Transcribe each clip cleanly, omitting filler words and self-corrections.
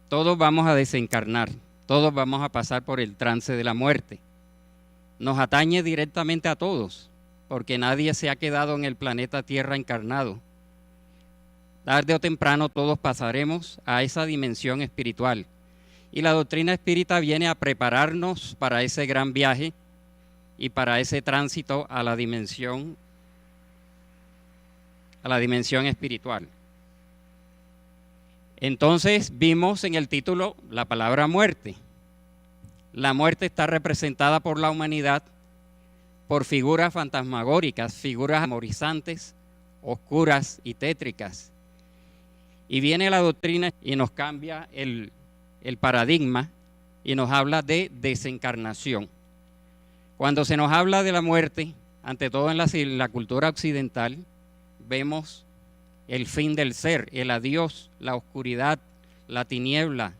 Todos vamos a desencarnar, todos vamos a pasar por el trance de la muerte. Nos atañe directamente a todos, porque nadie se ha quedado en el planeta Tierra encarnado. Tarde o temprano todos pasaremos a esa dimensión espiritual. Y la doctrina espírita viene a prepararnos para ese gran viaje y para ese tránsito a la dimensión espiritual. Entonces vimos en el título la palabra muerte. La muerte está representada por la humanidad por figuras fantasmagóricas, figuras amorizantes, oscuras y tétricas. Y viene la doctrina y nos cambia el paradigma y nos habla de desencarnación. Cuando se nos habla de la muerte, ante todo en la cultura occidental, vemos el fin del ser, el adiós, la oscuridad, la tiniebla,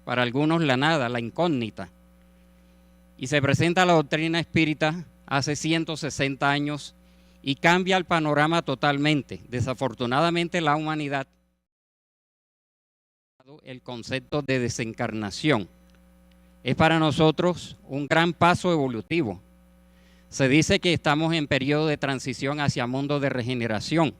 para algunos la nada, la incógnita. Y se presenta la doctrina espírita hace 160 años y cambia el panorama totalmente. Desafortunadamente la humanidad el concepto de desencarnación. Es para nosotros un gran paso evolutivo. Se dice que estamos en periodo de transición hacia mundo de regeneración,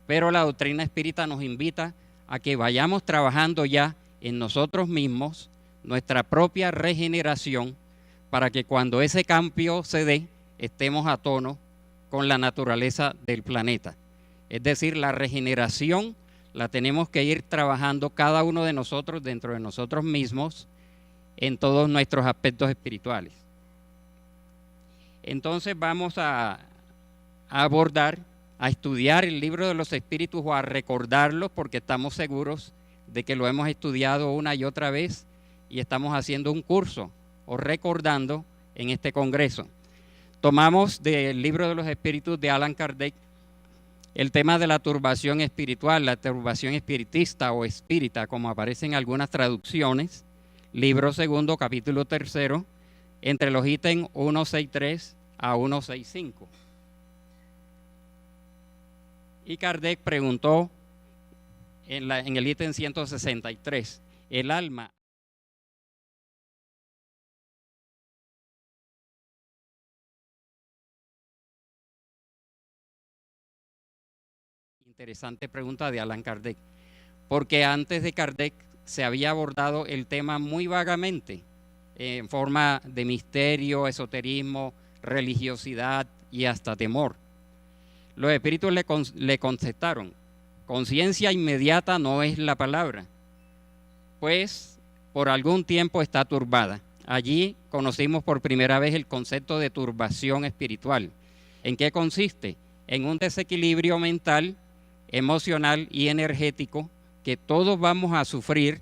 pero la doctrina espírita nos invita a que vayamos trabajando ya en nosotros mismos nuestra propia regeneración para que cuando ese cambio se dé, estemos a tono con la naturaleza del planeta. Es decir, la regeneración la tenemos que ir trabajando cada uno de nosotros dentro de nosotros mismos en todos nuestros aspectos espirituales. Entonces vamos a abordar, a estudiar el libro de los espíritus o a recordarlo porque estamos seguros de que lo hemos estudiado una y otra vez y estamos haciendo un curso o recordando en este congreso. Tomamos del libro de los espíritus de Allan Kardec el tema de la turbación espiritual, la turbación espiritista o espírita, como aparece en algunas traducciones, libro segundo, capítulo tercero, entre los ítems 163 a 165. Y Kardec preguntó en el ítem 163, el alma interesante pregunta de Allan Kardec, porque antes de Kardec se había abordado el tema muy vagamente, en forma de misterio, esoterismo, religiosidad y hasta temor. Los espíritus le contestaron, conciencia inmediata no es la palabra, pues por algún tiempo está turbada. Allí conocimos por primera vez el concepto de turbación espiritual. ¿En qué consiste? En un desequilibrio mental, emocional y energético que todos vamos a sufrir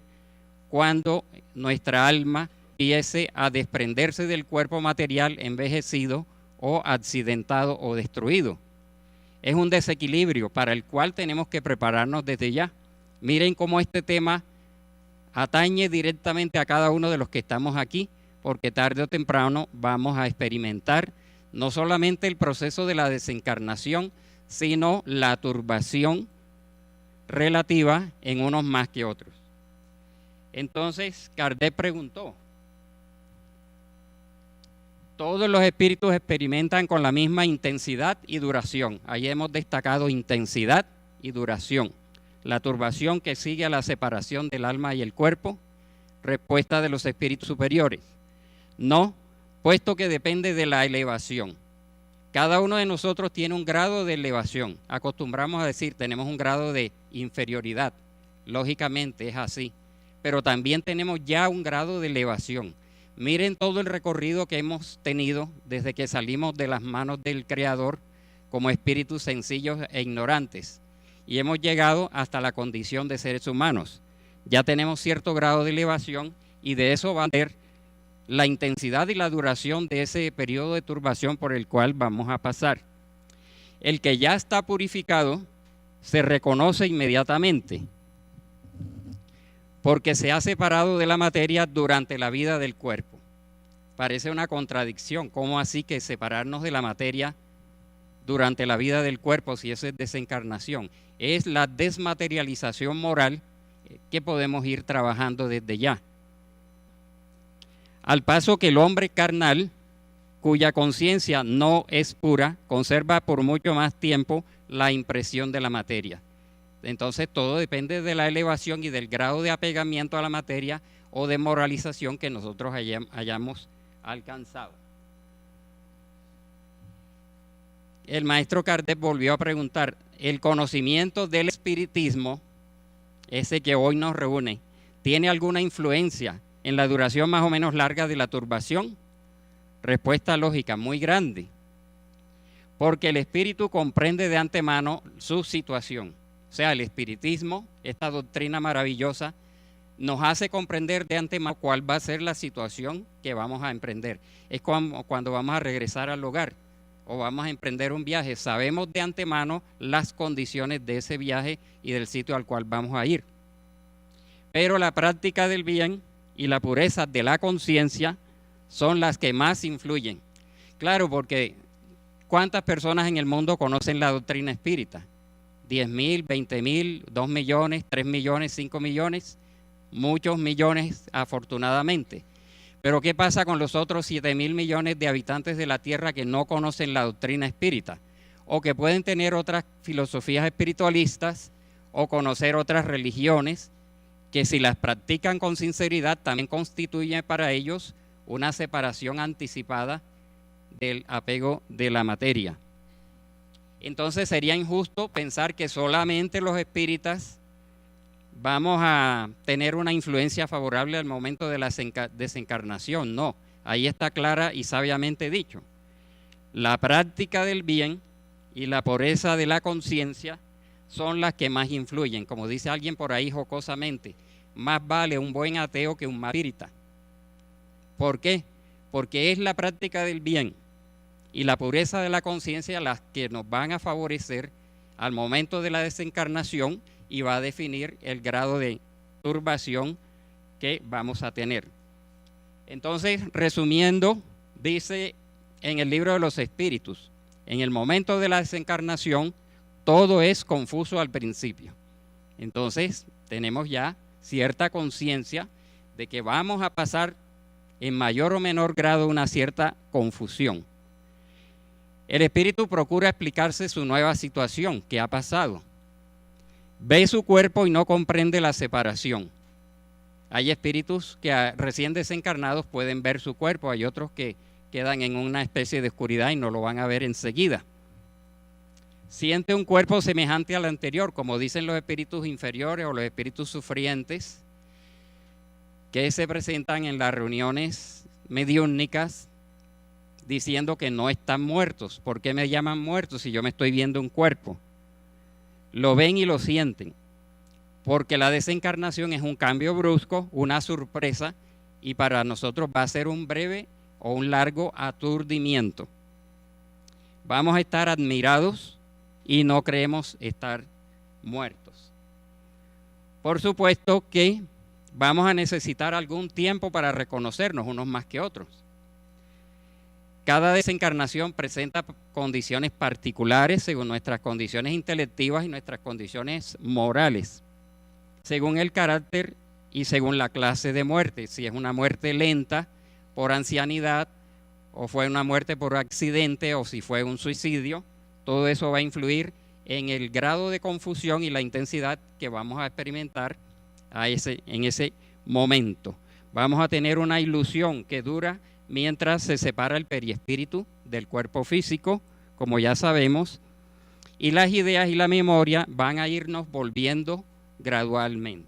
cuando nuestra alma empiece a desprenderse del cuerpo material envejecido o accidentado o destruido. Es un desequilibrio para el cual tenemos que prepararnos desde ya. Miren cómo este tema atañe directamente a cada uno de los que estamos aquí, porque tarde o temprano vamos a experimentar no solamente el proceso de la desencarnación, sino la turbación relativa en unos más que otros. Entonces, Kardec preguntó, todos los espíritus experimentan con la misma intensidad y duración. Ahí hemos destacado intensidad y duración. La turbación que sigue a la separación del alma y el cuerpo, respuesta de los espíritus superiores. No, puesto que depende de la elevación. Cada uno de nosotros tiene un grado de elevación. Acostumbramos a decir, tenemos un grado de inferioridad. Lógicamente es así. Pero también tenemos ya un grado de elevación. Miren todo el recorrido que hemos tenido desde que salimos de las manos del Creador como espíritus sencillos e ignorantes. Y hemos llegado hasta la condición de seres humanos. Ya tenemos cierto grado de elevación y de eso va a ser la intensidad y la duración de ese periodo de turbación por el cual vamos a pasar. El que ya está purificado se reconoce inmediatamente porque se ha separado de la materia durante la vida del cuerpo. Parece una contradicción, ¿cómo así que separarnos de la materia durante la vida del cuerpo si eso es desencarnación? Es la desmaterialización moral que podemos ir trabajando desde ya. Al paso que el hombre carnal, cuya conciencia no es pura, conserva por mucho más tiempo la impresión de la materia. Entonces todo depende de la elevación y del grado de apegamiento a la materia o de moralización que nosotros hayamos alcanzado. El maestro Kardec volvió a preguntar, ¿el conocimiento del espiritismo, ese que hoy nos reúne, tiene alguna influencia en la duración más o menos larga de la turbación? Respuesta lógica, muy grande, porque el espíritu comprende de antemano su situación. O sea, el espiritismo, esta doctrina maravillosa, nos hace comprender de antemano cuál va a ser la situación que vamos a emprender. Es como cuando vamos a regresar al hogar o vamos a emprender un viaje. Sabemos de antemano las condiciones de ese viaje y del sitio al cual vamos a ir. Pero la práctica del bien y la pureza de la conciencia son las que más influyen. Claro, porque ¿cuántas personas en el mundo conocen la doctrina espírita? 10.000, 20.000, 2 millones, 3 millones, 5 millones, muchos millones afortunadamente. Pero ¿qué pasa con los otros 7.000 millones de habitantes de la Tierra que no conocen la doctrina espírita? O que pueden tener otras filosofías espiritualistas o conocer otras religiones que si las practican con sinceridad también constituyen para ellos una separación anticipada del apego de la materia. Entonces sería injusto pensar que solamente los espíritas vamos a tener una influencia favorable al momento de la desencarnación. No, ahí está clara y sabiamente dicho. La práctica del bien y la pureza de la conciencia son las que más influyen. Como dice alguien por ahí jocosamente, más vale un buen ateo que un mal espírita. ¿Por qué? Porque es la práctica del bien y la pureza de la conciencia las que nos van a favorecer al momento de la desencarnación y va a definir el grado de turbación que vamos a tener. Entonces, resumiendo, dice en el libro de los espíritus, en el momento de la desencarnación, todo es confuso al principio. Entonces, tenemos ya cierta conciencia de que vamos a pasar en mayor o menor grado una cierta confusión. El espíritu procura explicarse su nueva situación, que ha pasado. Ve su cuerpo y no comprende la separación. Hay espíritus que recién desencarnados pueden ver su cuerpo, hay otros que quedan en una especie de oscuridad y no lo van a ver enseguida. Siente un cuerpo semejante al anterior, como dicen los espíritus inferiores o los espíritus sufrientes, que se presentan en las reuniones mediúnicas diciendo que no están muertos. ¿Por qué me llaman muertos si yo me estoy viendo un cuerpo? Lo ven y lo sienten, porque la desencarnación es un cambio brusco, una sorpresa, y para nosotros va a ser un breve o un largo aturdimiento. Vamos a estar admirados y no creemos estar muertos. Por supuesto que vamos a necesitar algún tiempo para reconocernos unos más que otros. Cada desencarnación presenta condiciones particulares según nuestras condiciones intelectivas y nuestras condiciones morales, según el carácter y según la clase de muerte. Si es una muerte lenta por ancianidad, o fue una muerte por accidente, o si fue un suicidio, todo eso va a influir en el grado de confusión y la intensidad que vamos a experimentar en ese momento. Vamos a tener una ilusión que dura mientras se separa el perispíritu del cuerpo físico, como ya sabemos, y las ideas y la memoria van a irnos volviendo gradualmente.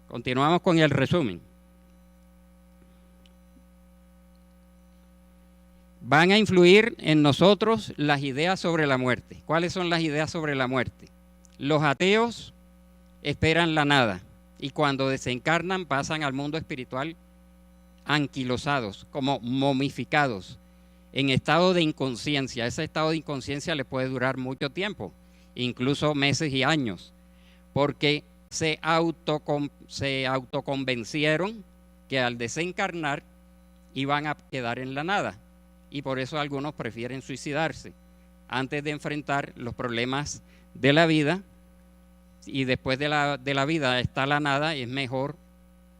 Continuamos con el resumen. Van a influir en nosotros las ideas sobre la muerte. ¿Cuáles son las ideas sobre la muerte? Los ateos esperan la nada y cuando desencarnan pasan al mundo espiritual anquilosados, como momificados, en estado de inconsciencia. Ese estado de inconsciencia les puede durar mucho tiempo, incluso meses y años, porque se autoconvencieron que al desencarnar iban a quedar en la nada, y por eso algunos prefieren suicidarse antes de enfrentar los problemas de la vida, y después de la vida está la nada, es mejor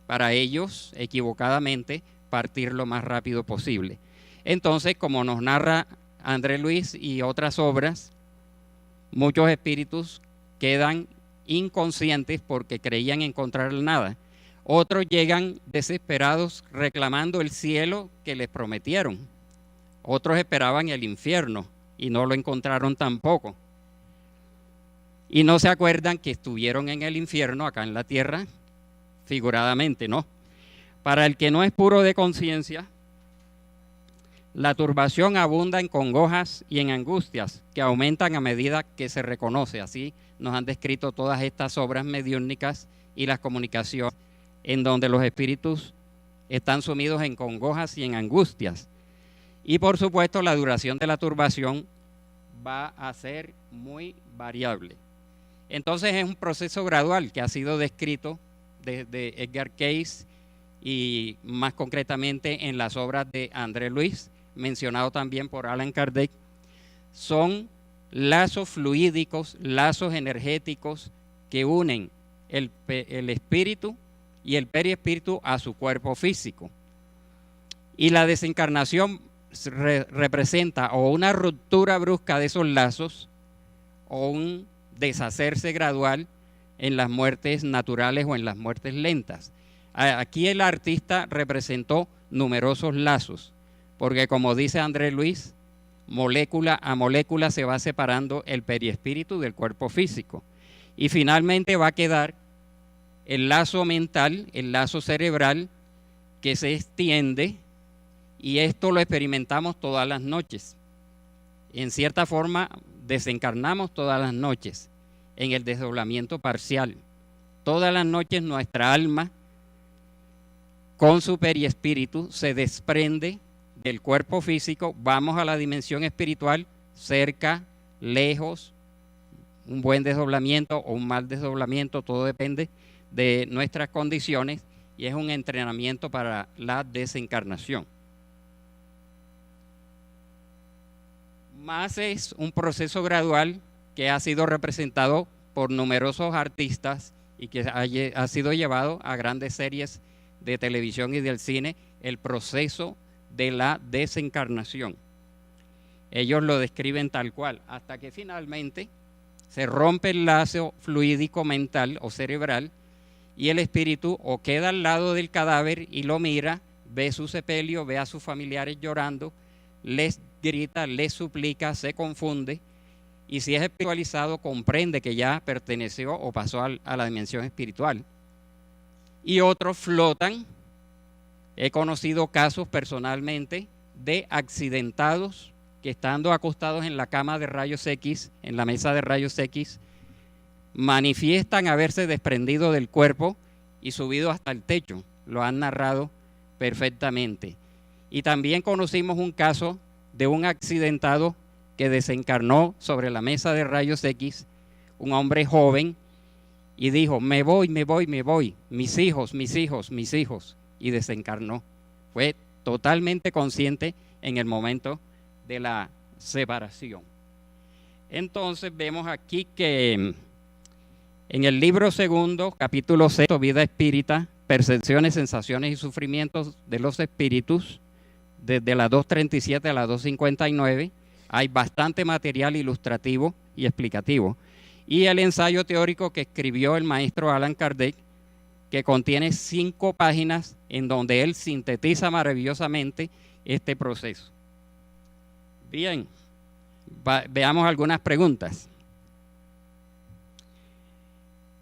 para ellos, equivocadamente, partir lo más rápido posible. Entonces, como nos narra André Luis y otras obras, muchos espíritus quedan inconscientes porque creían encontrar nada. Otros llegan desesperados reclamando el cielo que les prometieron. Otros esperaban el infierno y no lo encontraron tampoco. Y no se acuerdan que estuvieron en el infierno acá en la tierra, figuradamente, ¿no? Para el que no es puro de conciencia, la turbación abunda en congojas y en angustias que aumentan a medida que se reconoce. Así nos han descrito todas estas obras mediúnicas y las comunicaciones en donde los espíritus están sumidos en congojas y en angustias. Y por supuesto la duración de la turbación va a ser muy variable. Entonces es un proceso gradual que ha sido descrito desde Edgar Cayce y más concretamente en las obras de André Luis, mencionado también por Allan Kardec. Son lazos fluídicos, lazos energéticos que unen el espíritu y el periespíritu a su cuerpo físico. Y la desencarnación representa o una ruptura brusca de esos lazos o un deshacerse gradual en las muertes naturales o en las muertes lentas. Aquí el artista representó numerosos lazos, porque como dice André Luis, molécula a molécula se va separando el periespíritu del cuerpo físico. Y finalmente va a quedar el lazo mental, el lazo cerebral, que se extiende, y esto lo experimentamos todas las noches. En cierta forma, desencarnamos todas las noches en el desdoblamiento parcial. Todas las noches nuestra alma, con su periespíritu, se desprende del cuerpo físico, vamos a la dimensión espiritual, cerca, lejos, un buen desdoblamiento o un mal desdoblamiento, todo depende de nuestras condiciones, y es un entrenamiento para la desencarnación. Más es un proceso gradual que ha sido representado por numerosos artistas y que ha sido llevado a grandes series de televisión y del cine, el proceso de la desencarnación. Ellos lo describen tal cual, hasta que finalmente se rompe el lazo fluídico mental o cerebral y el espíritu o queda al lado del cadáver y lo mira, ve su sepelio, ve a sus familiares llorando, les grita, les suplica, se confunde, y si es espiritualizado comprende que ya perteneció o pasó a la dimensión espiritual. Y otros flotan. He conocido casos personalmente de accidentados que estando acostados en la cama de rayos X, en la mesa de rayos X, manifiestan haberse desprendido del cuerpo y subido hasta el techo. Lo han narrado perfectamente. Y también conocimos un caso de un accidentado que desencarnó sobre la mesa de rayos X, un hombre joven, y dijo, me voy, mis hijos, y desencarnó. Fue totalmente consciente en el momento de la separación. Entonces vemos aquí que en el libro segundo, capítulo 6, Vida Espírita, Percepciones, Sensaciones y Sufrimientos de los Espíritus, desde la 237 a la 259, hay bastante material ilustrativo y explicativo. Y el ensayo teórico que escribió el maestro Allan Kardec, que contiene 5 páginas en donde él sintetiza maravillosamente este proceso. Bien, veamos algunas preguntas.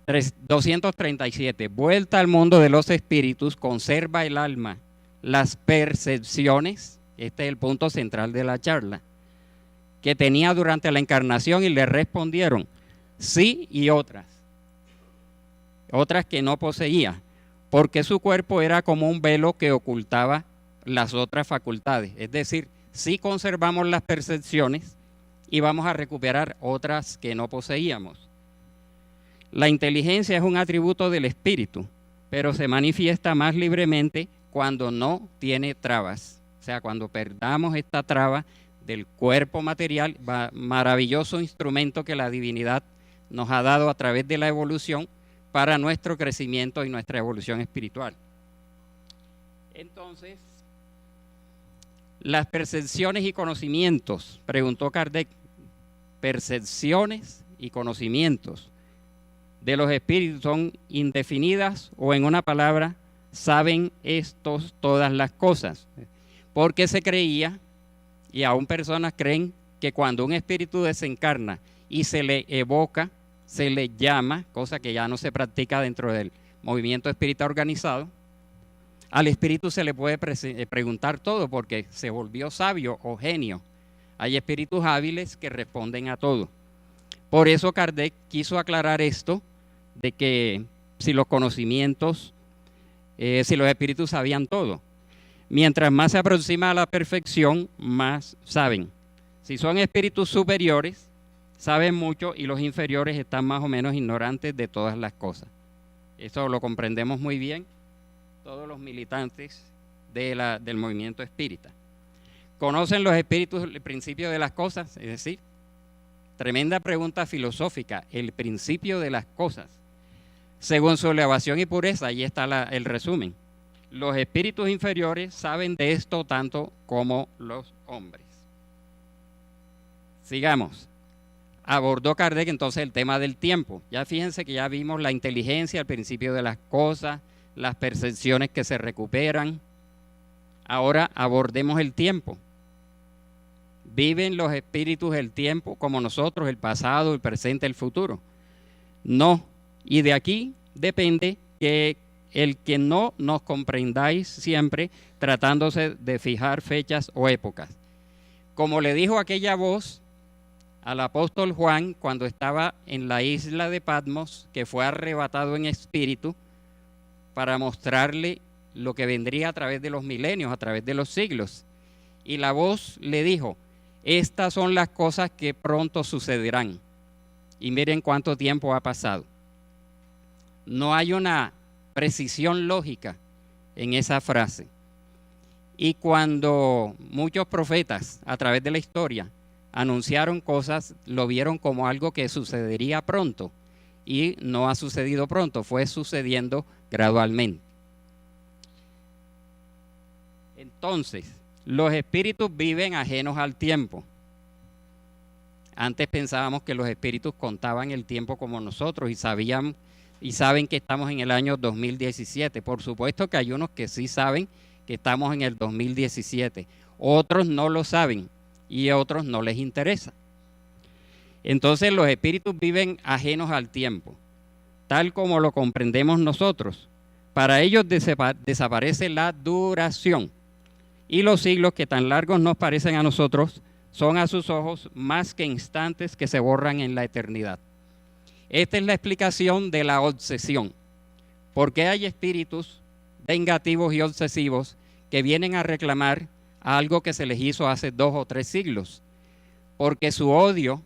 237. Vuelta al mundo de los espíritus, ¿conserva el alma las percepciones? Este es el punto central de la charla. Que tenía durante la encarnación, y le respondieron sí, y otras que no poseía, porque su cuerpo era como un velo que ocultaba las otras facultades. Es decir, sí conservamos las percepciones y vamos a recuperar otras que no poseíamos. La inteligencia es un atributo del espíritu, pero se manifiesta más libremente cuando no tiene trabas. O sea, cuando perdamos esta traba del cuerpo material, maravilloso instrumento que la divinidad nos ha dado a través de la evolución para nuestro crecimiento y nuestra evolución espiritual. Entonces, las percepciones y conocimientos, preguntó Kardec, percepciones y conocimientos de los espíritus son indefinidas o, en una palabra, saben estos todas las cosas. Porque se creía, y aún personas creen, que cuando un espíritu desencarna y se le evoca, se le llama, cosa que ya no se practica dentro del movimiento espírita organizado, al espíritu se le puede preguntar todo porque se volvió sabio o genio. Hay espíritus hábiles que responden a todo. Por eso Kardec quiso aclarar esto de que si los conocimientos, si los espíritus sabían todo. Mientras más se aproxima a la perfección, más saben. Si son espíritus superiores, saben mucho y los inferiores están más o menos ignorantes de todas las cosas. Eso lo comprendemos muy bien todos los militantes del movimiento espírita. ¿Conocen los espíritus el principio de las cosas? Es decir, tremenda pregunta filosófica, el principio de las cosas. Según su elevación y pureza, ahí está el resumen. Los espíritus inferiores saben de esto tanto como los hombres. Sigamos. Abordó Kardec entonces el tema del tiempo. Ya fíjense que ya vimos la inteligencia, el principio de las cosas, las percepciones que se recuperan. Ahora abordemos el tiempo. ¿Viven los espíritus el tiempo como nosotros, el pasado, el presente, el futuro? No. Y de aquí depende que el que no nos comprendáis siempre tratándose de fijar fechas o épocas. Como le dijo aquella voz al apóstol Juan cuando estaba en la isla de Patmos, que fue arrebatado en espíritu para mostrarle lo que vendría a través de los milenios, a través de los siglos. Y la voz le dijo, estas son las cosas que pronto sucederán. Y miren cuánto tiempo ha pasado. No hay una precisión lógica en esa frase. Y cuando muchos profetas a través de la historia anunciaron cosas, lo vieron como algo que sucedería pronto. Y no ha sucedido pronto, fue sucediendo gradualmente. Entonces, los espíritus viven ajenos al tiempo. Antes pensábamos que los espíritus contaban el tiempo como nosotros y sabían y saben que estamos en el año 2017. Por supuesto que hay unos que sí saben que estamos en el 2017. Otros no lo saben y a otros no les interesa. Entonces los espíritus viven ajenos al tiempo, tal como lo comprendemos nosotros. Para ellos desaparece la duración y los siglos que tan largos nos parecen a nosotros son a sus ojos más que instantes que se borran en la eternidad. Esta es la explicación de la obsesión. ¿Por qué hay espíritus vengativos y obsesivos que vienen a reclamar algo que se les hizo hace 2 o 3 siglos? Porque su odio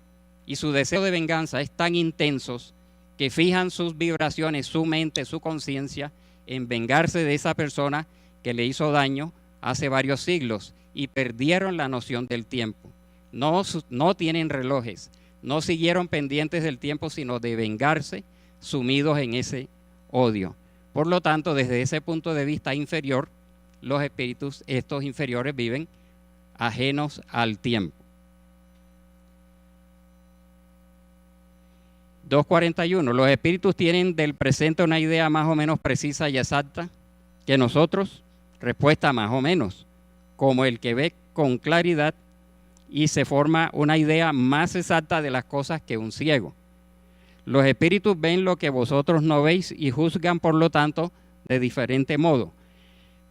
y su deseo de venganza es tan intensos que fijan sus vibraciones, su mente, su conciencia en vengarse de esa persona que le hizo daño hace varios siglos y perdieron la noción del tiempo. No tienen relojes, no siguieron pendientes del tiempo, sino de vengarse, sumidos en ese odio. Por lo tanto, desde ese punto de vista inferior, los espíritus, estos inferiores, viven ajenos al tiempo. 241. Los espíritus tienen del presente una idea más o menos precisa y exacta que nosotros. Respuesta: más o menos. Como el que ve con claridad y se forma una idea más exacta de las cosas que un ciego. Los espíritus ven lo que vosotros no veis y juzgan, por lo tanto, de diferente modo.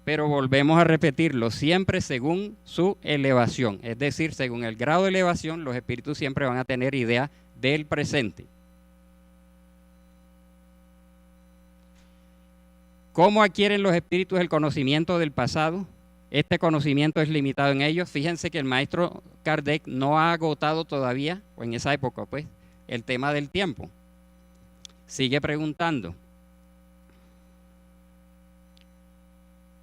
Pero volvemos a repetirlo, siempre según su elevación. Es decir, según el grado de elevación, los espíritus siempre van a tener idea del presente. ¿Cómo adquieren los espíritus el conocimiento del pasado? Este conocimiento es limitado en ellos. Fíjense que el maestro Kardec no ha agotado todavía, o en esa época pues, el tema del tiempo. Sigue preguntando.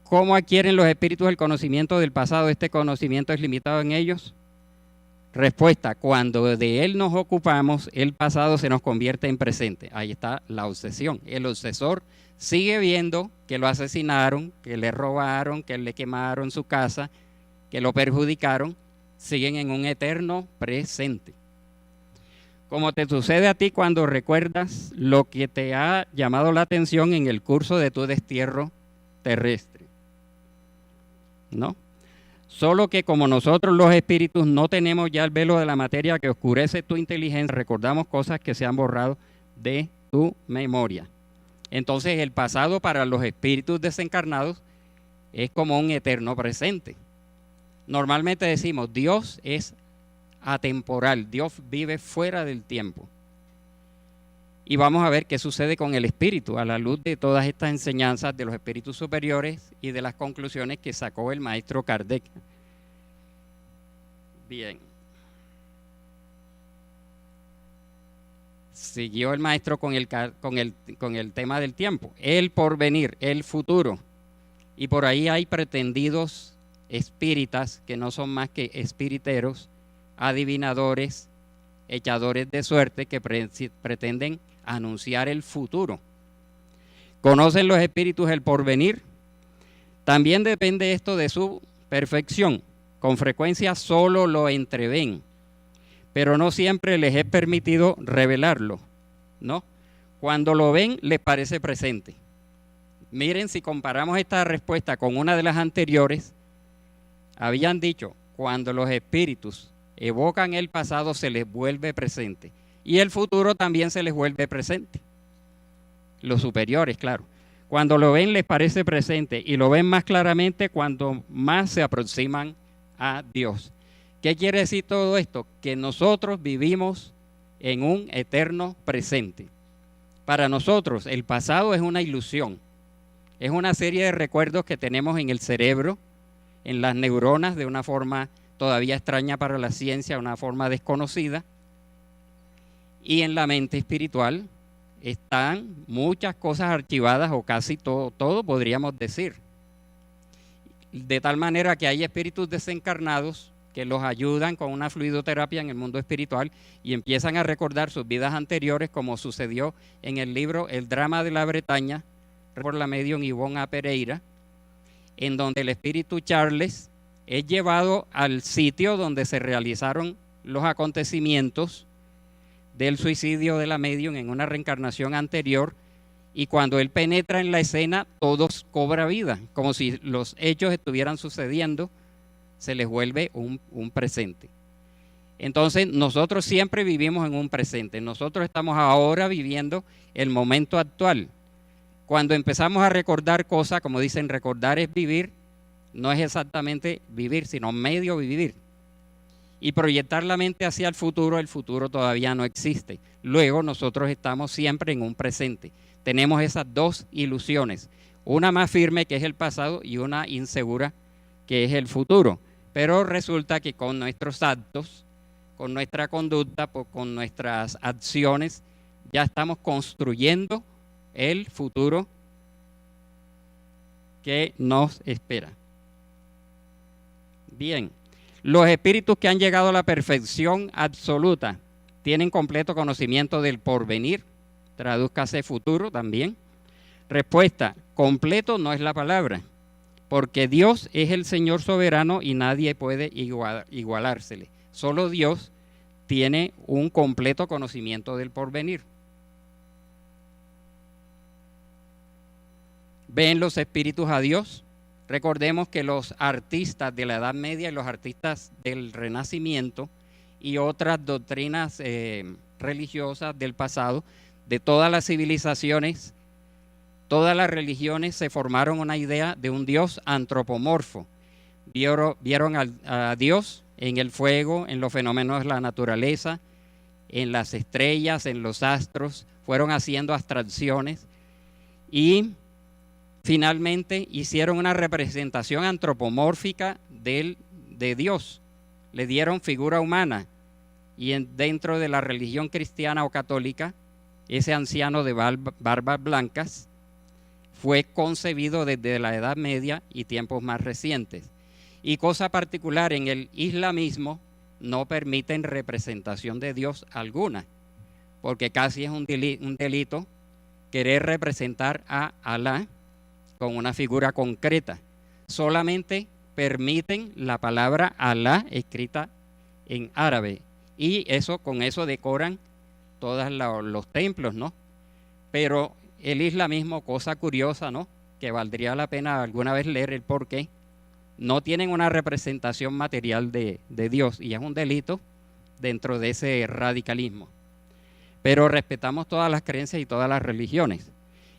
¿Cómo adquieren los espíritus el conocimiento del pasado? Este conocimiento es limitado en ellos. Respuesta: cuando de él nos ocupamos, el pasado se nos convierte en presente. Ahí está la obsesión. El obsesor sigue viendo que lo asesinaron, que le robaron, que le quemaron su casa, que lo perjudicaron. Siguen en un eterno presente. Como te sucede a ti cuando recuerdas lo que te ha llamado la atención en el curso de tu destierro terrestre, ¿no? Solo que como nosotros los espíritus no tenemos ya el velo de la materia que oscurece tu inteligencia, recordamos cosas que se han borrado de tu memoria. Entonces el pasado para los espíritus desencarnados es como un eterno presente. Normalmente decimos, Dios es atemporal, Dios vive fuera del tiempo. Y vamos a ver qué sucede con el espíritu a la luz de todas estas enseñanzas de los espíritus superiores y de las conclusiones que sacó el maestro Kardec. Bien. Siguió el maestro con el tema del tiempo, el porvenir, el futuro. Y por ahí hay pretendidos espíritas que no son más que espiriteros, adivinadores, echadores de suerte que pretenden anunciar el futuro. ¿Conocen los espíritus el porvenir? También depende esto de su perfección. Con frecuencia solo lo entreven, pero no siempre les es permitido revelarlo, ¿no? Cuando lo ven, les parece presente. Miren, si comparamos esta respuesta con una de las anteriores, habían dicho, cuando los espíritus evocan el pasado, se les vuelve presente. Y el futuro también se les vuelve presente. Los superiores, claro. Cuando lo ven, les parece presente. Y lo ven más claramente cuando más se aproximan a Dios. ¿Qué quiere decir todo esto? Que nosotros vivimos en un eterno presente. Para nosotros, el pasado es una ilusión. Es una serie de recuerdos que tenemos en el cerebro, en las neuronas, de una forma todavía extraña para la ciencia, una forma desconocida. Y en la mente espiritual están muchas cosas archivadas, o casi todo podríamos decir. De tal manera que hay espíritus desencarnados que los ayudan con una fluidoterapia en el mundo espiritual y empiezan a recordar sus vidas anteriores, como sucedió en el libro El drama de la Bretaña, por la medium Ivonne A. Pereira, en donde el espíritu Charles es llevado al sitio donde se realizaron los acontecimientos del suicidio de la medium en una reencarnación anterior, y cuando él penetra en la escena, todo cobra vida, como si los hechos estuvieran sucediendo, se les vuelve un presente. Entonces nosotros siempre vivimos en un presente, nosotros estamos ahora viviendo el momento actual. Cuando empezamos a recordar cosas, como dicen, recordar es vivir, no es exactamente vivir, sino medio vivir. Y proyectar la mente hacia el futuro todavía no existe. Luego nosotros estamos siempre en un presente. Tenemos esas dos ilusiones, una más firme que es el pasado y una insegura que es el futuro. Pero resulta que con nuestros actos, con nuestra conducta, con nuestras acciones, ya estamos construyendo el futuro que nos espera. Bien, los espíritus que han llegado a la perfección absoluta tienen completo conocimiento del porvenir, tradúzcase futuro también. Respuesta: completo no es la palabra, porque Dios es el Señor soberano y nadie puede igualársele. Solo Dios tiene un completo conocimiento del porvenir. ¿Ven los espíritus a Dios? Recordemos que los artistas de la Edad Media y los artistas del Renacimiento y otras doctrinas religiosas del pasado, de todas las civilizaciones, todas las religiones se formaron una idea de un Dios antropomorfo. Vieron a Dios en el fuego, en los fenómenos de la naturaleza, en las estrellas, en los astros, fueron haciendo abstracciones y finalmente hicieron una representación antropomórfica de Dios. Le dieron figura humana y dentro de la religión cristiana o católica, ese anciano de barbas blancas fue concebido desde la Edad Media y tiempos más recientes. Y cosa particular, en el islamismo no permiten representación de Dios alguna, porque casi es un delito querer representar a Alá con una figura concreta. Solamente permiten la palabra Alá escrita en árabe, y con eso decoran todos los templos, ¿no? Pero el islamismo, cosa curiosa, ¿no?, que valdría la pena alguna vez leer el porqué, no tienen una representación material de Dios, y es un delito dentro de ese radicalismo. Pero respetamos todas las creencias y todas las religiones.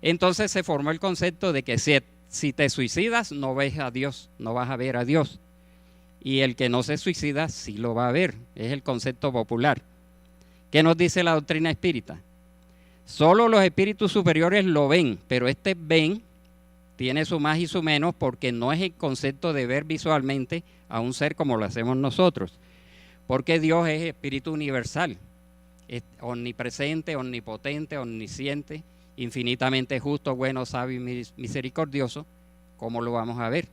Entonces se formó el concepto de que si te suicidas no ves a Dios, no vas a ver a Dios. Y el que no se suicida sí lo va a ver. Es el concepto popular. ¿Qué nos dice la doctrina espírita? Solo los espíritus superiores lo ven, pero este ven tiene su más y su menos, porque no es el concepto de ver visualmente a un ser como lo hacemos nosotros. Porque Dios es espíritu universal, es omnipresente, omnipotente, omnisciente, infinitamente justo, bueno, sabio y misericordioso. ¿Cómo lo vamos a ver?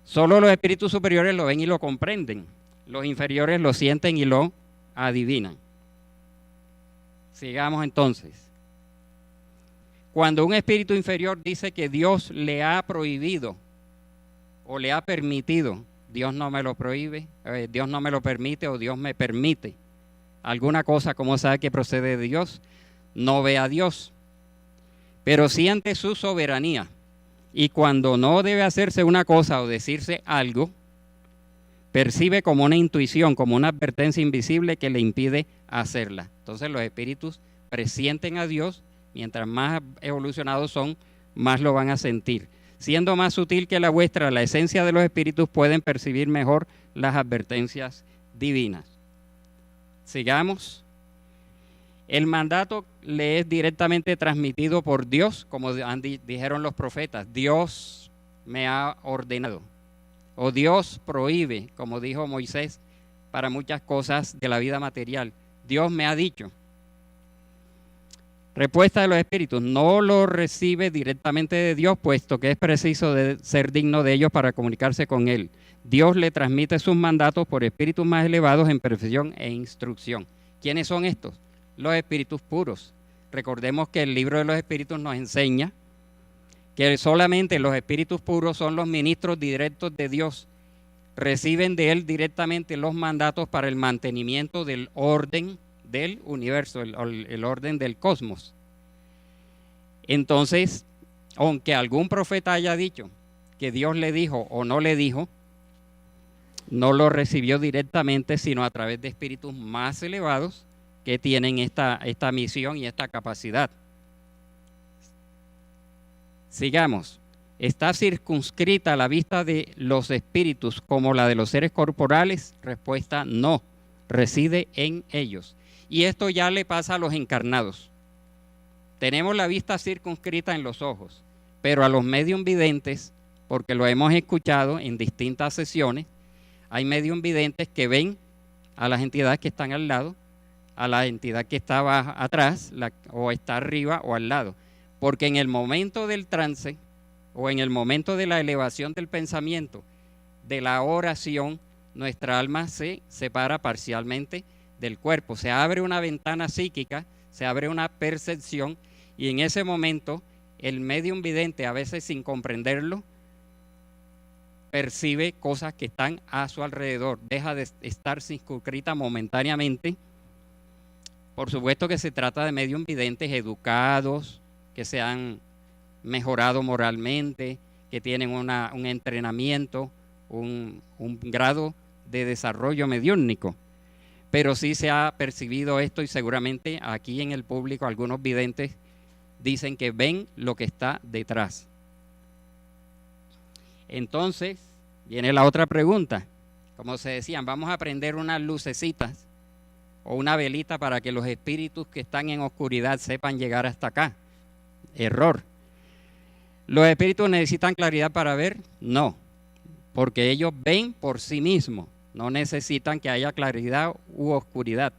Solo los espíritus superiores lo ven y lo comprenden. Los inferiores lo sienten y lo adivinan. Sigamos entonces. Cuando un espíritu inferior dice que Dios le ha prohibido o le ha permitido, Dios no me lo prohíbe, Dios no me lo permite o Dios me permite alguna cosa, como sabe que procede de Dios, no ve a Dios, pero siente su soberanía. Y cuando no debe hacerse una cosa o decirse algo, percibe como una intuición, como una advertencia invisible que le impide hacerla. Entonces los espíritus presienten a Dios. Mientras más evolucionados son, más lo van a sentir. Siendo más sutil que la vuestra, la esencia de los espíritus pueden percibir mejor las advertencias divinas. Sigamos. El mandato le es directamente transmitido por Dios, como dijeron los profetas. Dios me ha ordenado. O Dios prohíbe, como dijo Moisés, para muchas cosas de la vida material. Dios me ha dicho. Respuesta de los espíritus: no lo recibe directamente de Dios, puesto que es preciso ser digno de ellos para comunicarse con Él. Dios le transmite sus mandatos por espíritus más elevados en perfección e instrucción. ¿Quiénes son estos? Los espíritus puros. Recordemos que el libro de los espíritus nos enseña que solamente los espíritus puros son los ministros directos de Dios. Reciben de Él directamente los mandatos para el mantenimiento del orden del universo, el orden del cosmos. Entonces, aunque algún profeta haya dicho que Dios le dijo o no le dijo, no lo recibió directamente, sino a través de espíritus más elevados que tienen esta misión y esta capacidad. Sigamos. ¿Está circunscrita la vista de los espíritus como la de los seres corporales? Respuesta: no, reside en ellos. Y esto ya le pasa a los encarnados. Tenemos la vista circunscrita en los ojos, pero a los medium videntes, porque lo hemos escuchado en distintas sesiones, hay medium videntes que ven a las entidades que están al lado, a la entidad que está atrás, o está arriba o al lado. Porque en el momento del trance, o en el momento de la elevación del pensamiento, de la oración, nuestra alma se separa parcialmente del cuerpo. Se abre una ventana psíquica, se abre una percepción, y en ese momento el medium vidente, a veces sin comprenderlo, percibe cosas que están a su alrededor, deja de estar circunscrita momentáneamente. Por supuesto que se trata de medium videntes educados, que se han mejorado moralmente, que tienen un entrenamiento, un grado de desarrollo mediúnico. Pero sí se ha percibido esto, y seguramente aquí en el público algunos videntes dicen que ven lo que está detrás. Entonces, viene la otra pregunta. Como se decían, vamos a prender unas lucecitas o una velita para que los espíritus que están en oscuridad sepan llegar hasta acá. Error. ¿Los espíritus necesitan claridad para ver? No, porque ellos ven por sí mismos. No necesitan que haya claridad u oscuridad,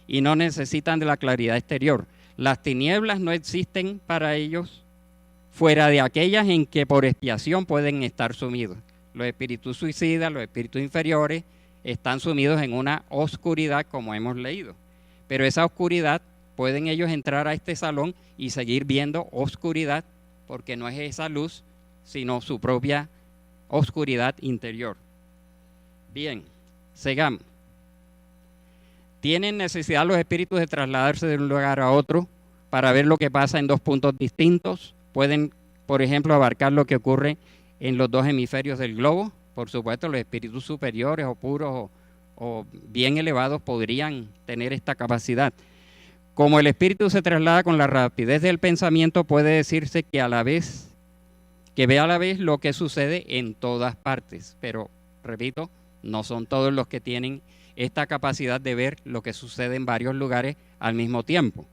y no necesitan de la claridad exterior. Las tinieblas no existen para ellos fuera de aquellas en que por expiación pueden estar sumidos. Los espíritus suicidas, los espíritus inferiores, están sumidos en una oscuridad, como hemos leído. Pero esa oscuridad, pueden ellos entrar a este salón y seguir viendo oscuridad, porque no es esa luz, sino su propia oscuridad interior. Bien, sigamos. ¿Tienen necesidad los espíritus de trasladarse de un lugar a otro para ver lo que pasa en dos puntos distintos? ¿Pueden, por ejemplo, abarcar lo que ocurre en los dos hemisferios del globo? Por supuesto, los espíritus superiores o puros o bien elevados podrían tener esta capacidad. Como el espíritu se traslada con la rapidez del pensamiento, puede decirse que ve a la vez lo que sucede en todas partes. Pero, repito, no son todos los que tienen esta capacidad de ver lo que sucede en varios lugares al mismo tiempo.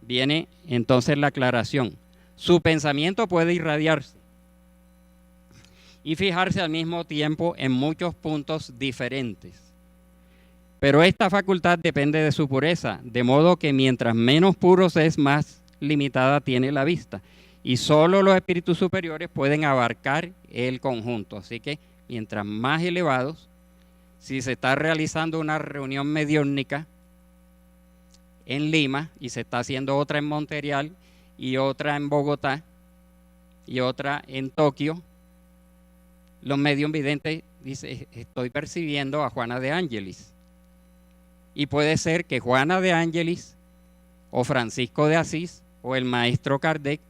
Viene entonces la aclaración. Su pensamiento puede irradiarse y fijarse al mismo tiempo en muchos puntos diferentes. Pero esta facultad depende de su pureza, de modo que mientras menos puros es, más limitada tiene la vista. Y solo los espíritus superiores pueden abarcar el conjunto. Así que mientras más elevados, si se está realizando una reunión mediúnica en Lima y se está haciendo otra en Montreal y otra en Bogotá y otra en Tokio, los medium videntes dicen: estoy percibiendo a Juana de Ángelis. Y puede ser que Juana de Ángelis o Francisco de Asís o el maestro Kardec,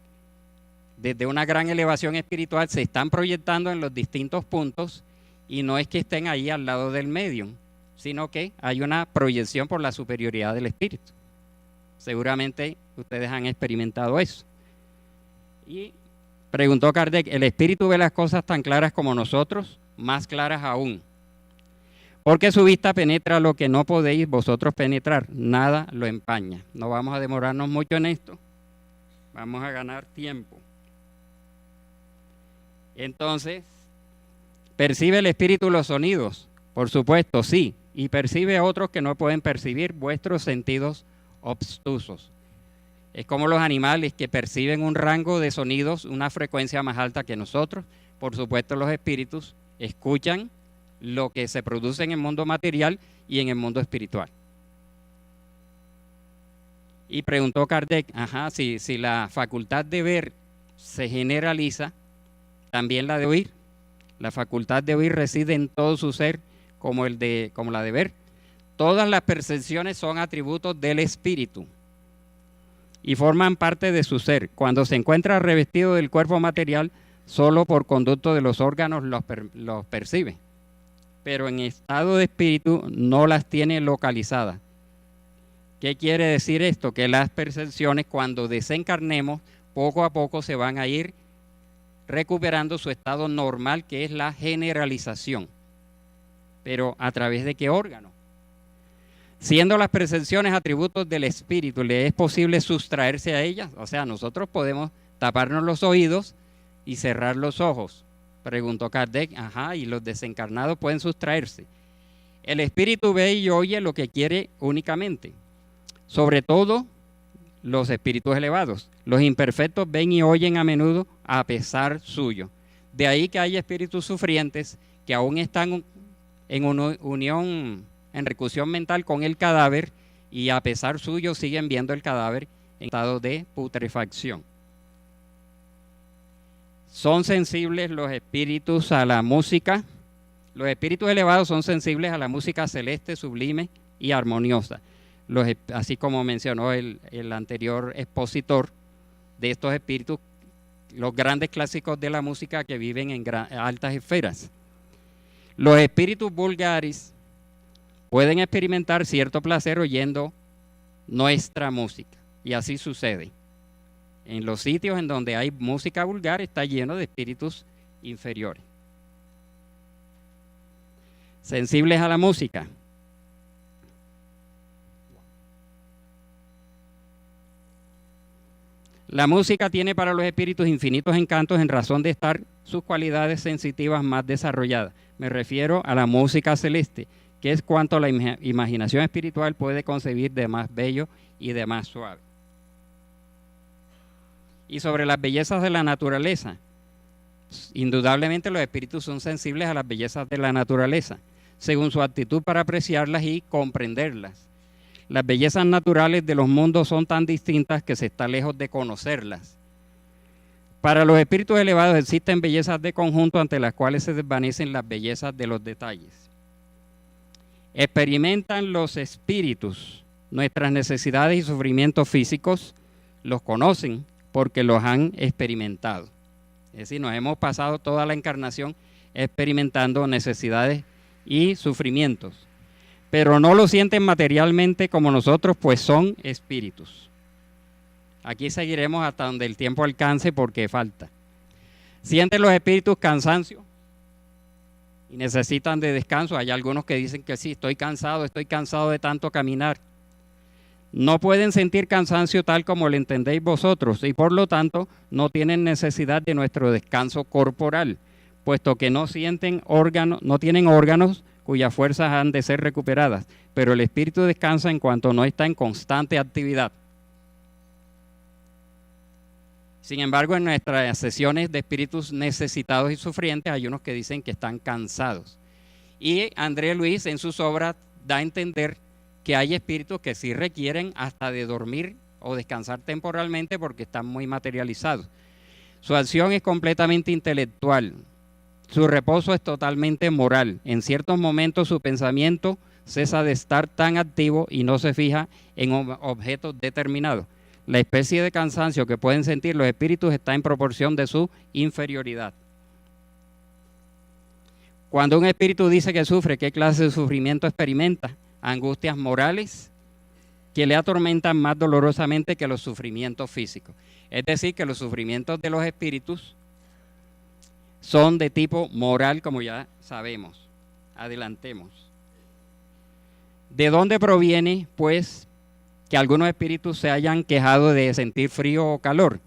desde una gran elevación espiritual, se están proyectando en los distintos puntos, y no es que estén ahí al lado del medium, sino que hay una proyección por la superioridad del espíritu. Seguramente ustedes han experimentado eso. Y preguntó Kardec: ¿el espíritu ve las cosas tan claras como nosotros? Más claras aún. Porque su vista penetra lo que no podéis vosotros penetrar, nada lo empaña. No vamos a demorarnos mucho en esto, vamos a ganar tiempo. Entonces, ¿percibe el espíritu los sonidos? Por supuesto, sí, y percibe otros que no pueden percibir vuestros sentidos obtusos. Es como los animales que perciben un rango de sonidos, una frecuencia más alta que nosotros. Por supuesto, los espíritus escuchan lo que se produce en el mundo material y en el mundo espiritual. Y preguntó Kardec: si la facultad de ver se generaliza, también la de oír. La facultad de oír reside en todo su ser, como la de ver. Todas las percepciones son atributos del espíritu y forman parte de su ser. Cuando se encuentra revestido del cuerpo material, solo por conducto de los órganos los percibe. Pero en estado de espíritu no las tiene localizadas. ¿Qué quiere decir esto? Que las percepciones, cuando desencarnemos, poco a poco se van a ir recuperando su estado normal, que es la generalización. Pero ¿a través de qué órgano? Siendo las percepciones atributos del espíritu, ¿le es posible sustraerse a ellas? O sea, nosotros podemos taparnos los oídos y cerrar los ojos. Preguntó Kardec: y los desencarnados pueden sustraerse. El espíritu ve y oye lo que quiere únicamente, sobre todo los espíritus elevados. Los imperfectos ven y oyen a menudo a pesar suyo. De ahí que hay espíritus sufrientes que aún están en una unión, en reclusión mental con el cadáver, y a pesar suyo siguen viendo el cadáver en estado de putrefacción. ¿Son sensibles los espíritus a la música? Los espíritus elevados son sensibles a la música celeste, sublime y armoniosa. Así como mencionó el anterior expositor de estos espíritus, los grandes clásicos de la música que viven en altas esferas. Los espíritus vulgares pueden experimentar cierto placer oyendo nuestra música, y así sucede. En los sitios en donde hay música vulgar está lleno de espíritus inferiores. Sensibles a la música. La música tiene para los espíritus infinitos encantos en razón de estar sus cualidades sensitivas más desarrolladas. Me refiero a la música celeste, que es cuanto la imaginación espiritual puede concebir de más bello y de más suave. Y sobre las bellezas de la naturaleza, Indudablemente los espíritus son sensibles a las bellezas de la naturaleza, según su actitud para apreciarlas y comprenderlas. Las bellezas naturales de los mundos son tan distintas que se está lejos de conocerlas. Para los espíritus elevados existen bellezas de conjunto ante las cuales se desvanecen las bellezas de los detalles. Experimentan los espíritus nuestras necesidades y sufrimientos físicos, los conocen porque los han experimentado. Es decir, nos hemos pasado toda la encarnación experimentando necesidades y sufrimientos, pero no lo sienten materialmente como nosotros, pues son espíritus. Aquí seguiremos hasta donde el tiempo alcance porque falta. ¿Sienten los espíritus cansancio y necesitan de descanso? Hay algunos que dicen que sí, estoy cansado de tanto caminar. No pueden sentir cansancio tal como lo entendéis vosotros y por lo tanto no tienen necesidad de nuestro descanso corporal, puesto que no tienen órganos cuyas fuerzas han de ser recuperadas, pero el espíritu descansa en cuanto no está en constante actividad. Sin embargo, en nuestras sesiones de espíritus necesitados y sufrientes hay unos que dicen que están cansados. Y André Luis en sus obras da a entender que hay espíritus que sí requieren hasta de dormir o descansar temporalmente porque están muy materializados. Su acción es completamente intelectual, su reposo es totalmente moral. En ciertos momentos su pensamiento cesa de estar tan activo y no se fija en objetos determinados. La especie de cansancio que pueden sentir los espíritus está en proporción de su inferioridad. Cuando un espíritu dice que sufre, ¿qué clase de sufrimiento experimenta? Angustias morales que le atormentan más dolorosamente que los sufrimientos físicos. Es decir, que los sufrimientos de los espíritus son de tipo moral, como ya sabemos. Adelantemos. ¿De dónde proviene, pues, que algunos espíritus se hayan quejado de sentir frío o calor?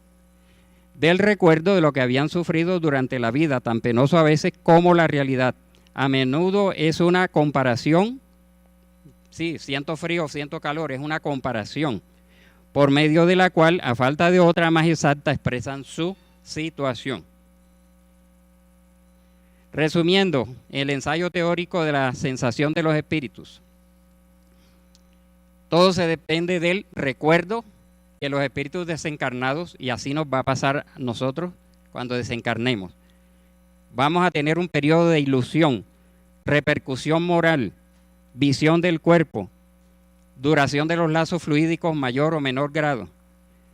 Del recuerdo de lo que habían sufrido durante la vida, tan penoso a veces como la realidad. A menudo es una comparación. Sí, siento frío, siento calor, es una comparación, por medio de la cual, a falta de otra más exacta, expresan su situación. Resumiendo, el ensayo teórico de la sensación de los espíritus. Todo se depende del recuerdo que los espíritus desencarnados, y así nos va a pasar a nosotros cuando desencarnemos. Vamos a tener un periodo de ilusión, repercusión moral, visión del cuerpo, duración de los lazos fluídicos mayor o menor grado,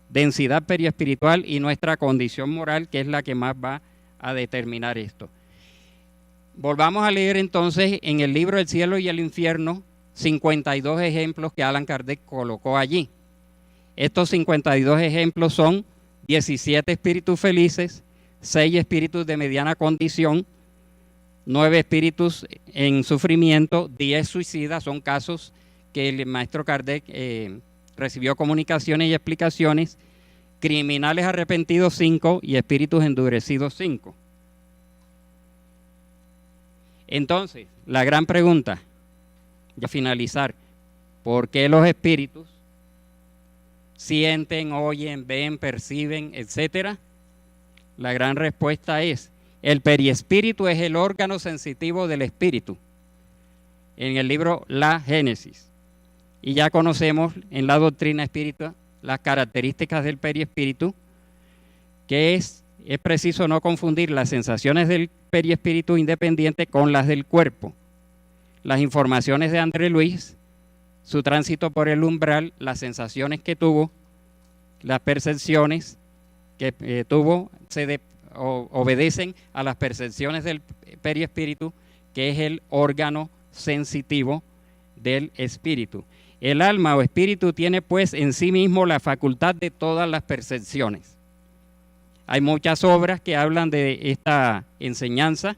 densidad periespiritual y nuestra condición moral, que es la que más va a determinar esto. Volvamos a leer entonces en el libro El cielo y el infierno 52 ejemplos que Allan Kardec colocó allí. Estos 52 ejemplos son 17 espíritus felices, 6 espíritus de mediana condición, 9 espíritus en sufrimiento, 10 suicidas, son casos que el maestro Kardec recibió comunicaciones y explicaciones, criminales arrepentidos 5 y espíritus endurecidos 5. Entonces, la gran pregunta, ya finalizar, ¿por qué los espíritus sienten, oyen, ven, perciben, etcétera? La gran respuesta es: el periespíritu es el órgano sensitivo del espíritu, en el libro La Génesis. Y ya conocemos en la doctrina espírita las características del periespíritu, que es preciso no confundir las sensaciones del periespíritu independiente con las del cuerpo. Las informaciones de André Luis, su tránsito por el umbral, las sensaciones que tuvo, las percepciones que tuvo, obedecen a las percepciones del periespíritu, que es el órgano sensitivo del espíritu. El alma o espíritu tiene pues en sí mismo la facultad de todas las percepciones. Hay muchas obras que hablan de esta enseñanza.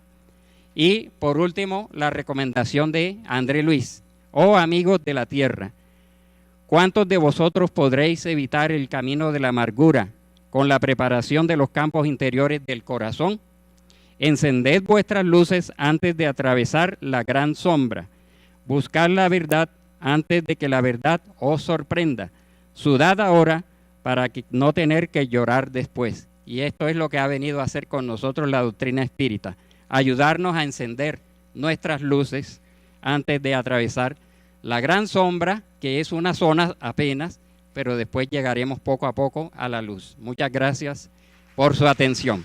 Y por último, la recomendación de André Luis: oh amigos de la tierra, ¿cuántos de vosotros podréis evitar el camino de la amargura con la preparación de los campos interiores del corazón? Encended vuestras luces antes de atravesar la gran sombra. Buscad la verdad antes de que la verdad os sorprenda. Sudad ahora para no tener que llorar después. Y esto es lo que ha venido a hacer con nosotros la doctrina espírita, ayudarnos a encender nuestras luces antes de atravesar la gran sombra, que es una zona apenas, pero después llegaremos poco a poco a la luz. Muchas gracias por su atención.